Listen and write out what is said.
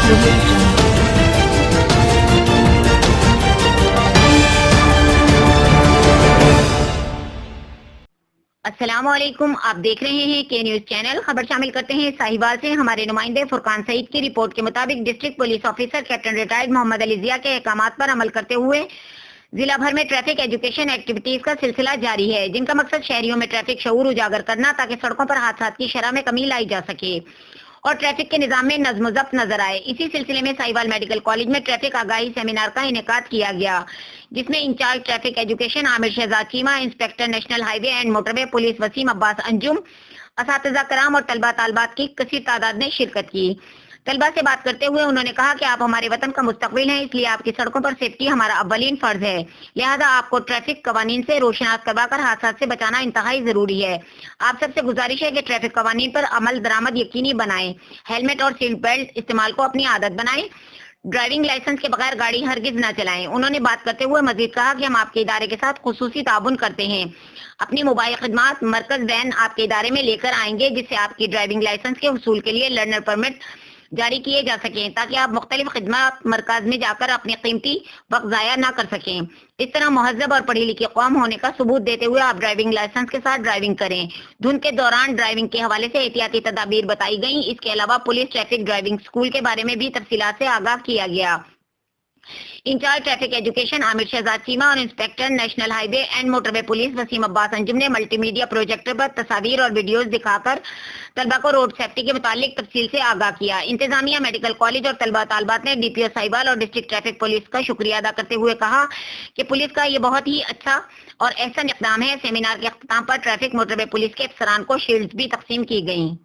audio jungle. السلام علیکم، آپ دیکھ رہے ہیں کے نیوز چینل۔ خبر شامل کرتے ہیں ساہیوال سے۔ ہمارے نمائندے فرقان سعید کی رپورٹ کے مطابق district police officer captain retired Muhammad Ali Zia کے احکامات پر عمل کرتے ہوئے ضلع بھر میں ٹریفک ایجوکیشن ایکٹیویٹیز کا سلسلہ جاری ہے، جن کا مقصد شہریوں میں ٹریفک شعور اجاگر کرنا تاکہ سڑکوں پر حادثات کی شرح میں کمی لائی جا سکے اور ٹریفک کے نظام میں نظم و ضبط نظر آئے۔ اسی سلسلے میں ساہیوال میڈیکل کالج میں ٹریفک آگاہی سیمینار کا انعقاد کیا گیا، جس میں incharge traffic education Amir Shahzad Cheema, inspector national highway and motorway police Waseem Abbas Anjum, اساتذہ کرام اور طلبہ طالبات کی کثیر تعداد نے شرکت کی۔ طلبہ سے بات کرتے ہوئے انہوں نے کہا کہ آپ ہمارے وطن کا مستقبل ہیں، اس لیے آپ کی سڑکوں پر سیفٹی ہمارا اولین فرض ہے، لہذا آپ کو ٹریفک قوانین سے روشناس کروا کر حادثات سے بچانا انتہائی ضروری ہے۔ آپ سب سے گزارش ہے کہ ٹریفک قوانین پر عمل درآمد یقینی بنائیں، ہیلمٹ اور سیٹ بیلٹ استعمال کو اپنی عادت بنائیں، ڈرائیونگ لائسنس کے بغیر گاڑی ہرگز نہ چلائیں۔ انہوں نے بات کرتے ہوئے مزید کہا کہ ہم آپ کے ادارے کے ساتھ خصوصی تعاون کرتے ہیں، اپنی موبائل خدمات مرکز وین آپ کے ادارے میں لے کر آئیں گے، جس سے آپ کی ڈرائیونگ لائسنس کے حصول کے لیے لرنر پرمٹ جاری کیے جا سکیں، تاکہ آپ مختلف خدمات مرکز میں جا کر اپنی قیمتی وقت ضائع نہ کر سکیں۔ اس طرح مہذب اور پڑھی لکھی قوم ہونے کا ثبوت دیتے ہوئے آپ ڈرائیونگ لائسنس کے ساتھ ڈرائیونگ کریں۔ دھند کے دوران ڈرائیونگ کے حوالے سے احتیاطی تدابیر بتائی گئیں۔ اس کے علاوہ پولیس ٹریفک ڈرائیونگ اسکول کے بارے میں بھی تفصیلات سے آگاہ کیا گیا۔ Incharge traffic education Amir Shahzad Cheema اور inspector national highway and motorway police Waseem Abbas Anjum نے ملٹی میڈیا پروجیکٹر پر تصاویر اور ویڈیوز دکھا کر طلبہ کو روڈ سیفٹی کے متعلق تفصیل سے آگاہ کیا۔ انتظامیہ میڈیکل کالج اور طلبہ طالبات نے ڈی پی او ساہیوال اور ڈسٹرکٹ ٹریفک پولیس کا شکریہ ادا کرتے ہوئے کہا کہ پولیس کا یہ بہت ہی اچھا اور احسن اقدام ہے۔ سیمینار کے اختتام پر ٹریفک موٹر وے پولیس کے افسران کو شیلڈز بھی تقسیم کی گئیں۔